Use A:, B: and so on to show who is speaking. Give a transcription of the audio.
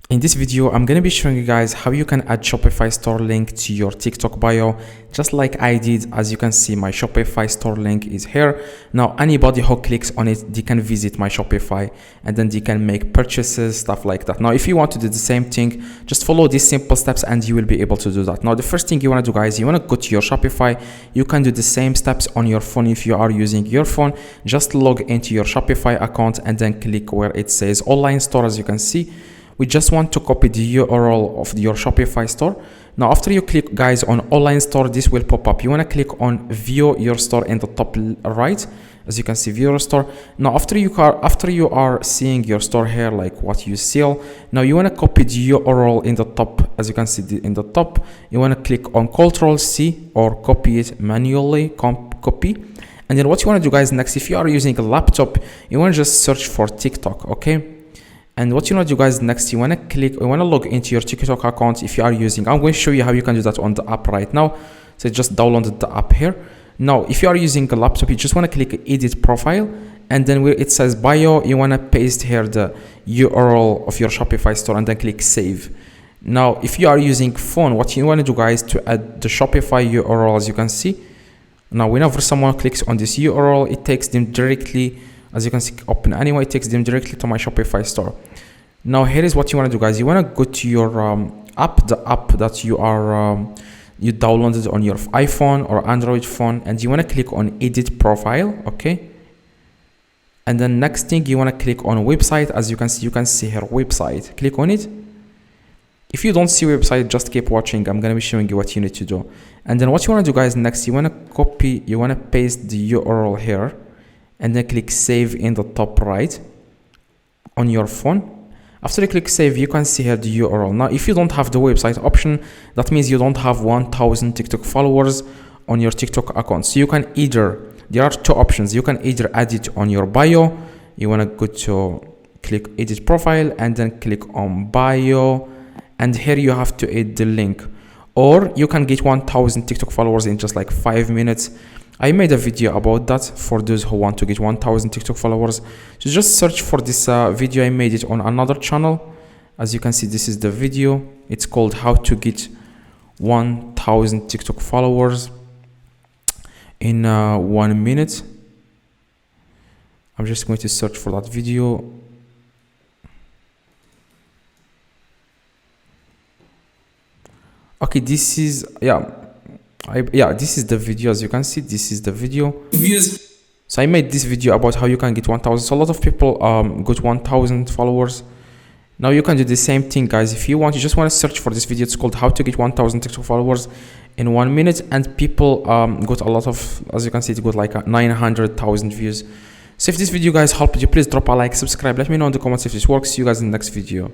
A: In this video, I'm going to be showing you guys how you can add Shopify store link to your TikTok bio, just like I did. As you can see, my Shopify store link is here. Now, anybody who clicks on it, they can visit my Shopify and then they can make purchases, stuff like that. Now, if you want to do the same thing, just follow these simple steps and you will be able to do that. Now, the first thing you want to do, guys, you want to go to your Shopify. You can do the same steps on your phone if you are using your phone. Just log into your Shopify account and then click where it says online store. As you can see, we just want to copy the URL of your Shopify store. Now, after you click, guys, on online store, this will pop up. You want to click on view your store in the top right. As you can see, view your store. Now, after you are seeing your store here, like what you sell, now you want to copy the URL in the top. As you can see in the top, you want to click on Ctrl+C or copy it manually, copy. And then what you want to do, guys, next, if you are using a laptop, you want to just search for TikTok, okay? And what you want to do, guys, next, you want to log into your TikTok account if you are using. I'm going to show you how you can do that on the app right now. So just download the app here. Now, if you are using a laptop, you just want to click edit profile. And then where it says bio, you want to paste here the URL of your Shopify store and then click save. Now, if you are using phone, what you want to do, guys, to add the Shopify URL, as you can see. Now, whenever someone clicks on this URL, it takes them directly, as you can see, open anyway, it takes them directly to my Shopify store. Now, here is what you want to do, guys. You want to go to your app, the app that you downloaded on your iPhone or Android phone, and you want to click on edit profile, okay? And then next thing, you want to click on website. As you can see here, website. Click on it. If you don't see website, just keep watching. I'm going to be showing you what you need to do. And then what you want to do, guys, next, you want to paste the URL here, and then click save in the top right on your phone. After you click save, you can see here the URL. Now, if you don't have the website option, that means you don't have 1000 TikTok followers on your TikTok account. So you can there are two options. You can either add it on your bio. You want to go to click edit profile and then click on bio. And here you have to add the link. Or you can get 1000 TikTok followers in just like 5 minutes. I made a video about that for those who want to get 1000 TikTok followers. So just search for this video. I made it on another channel. As you can see, this is the video. It's called how to get 1000 TikTok followers in 1 minute. I'm just going to search for that video. Okay, this is, this is the video. As you can see, this is the video. So I made this video about how you can get 1000. So a lot of people got 1000 followers. Now you can do the same thing, guys. If you want, you just want to search for this video. It's called how to get 1000 TikTok followers in 1 minute. And people got a lot of, as you can see, it got like 900,000 views. So if this video, guys, helped you, please drop a like, subscribe. Let me know in the comments if this works. See you guys in the next video.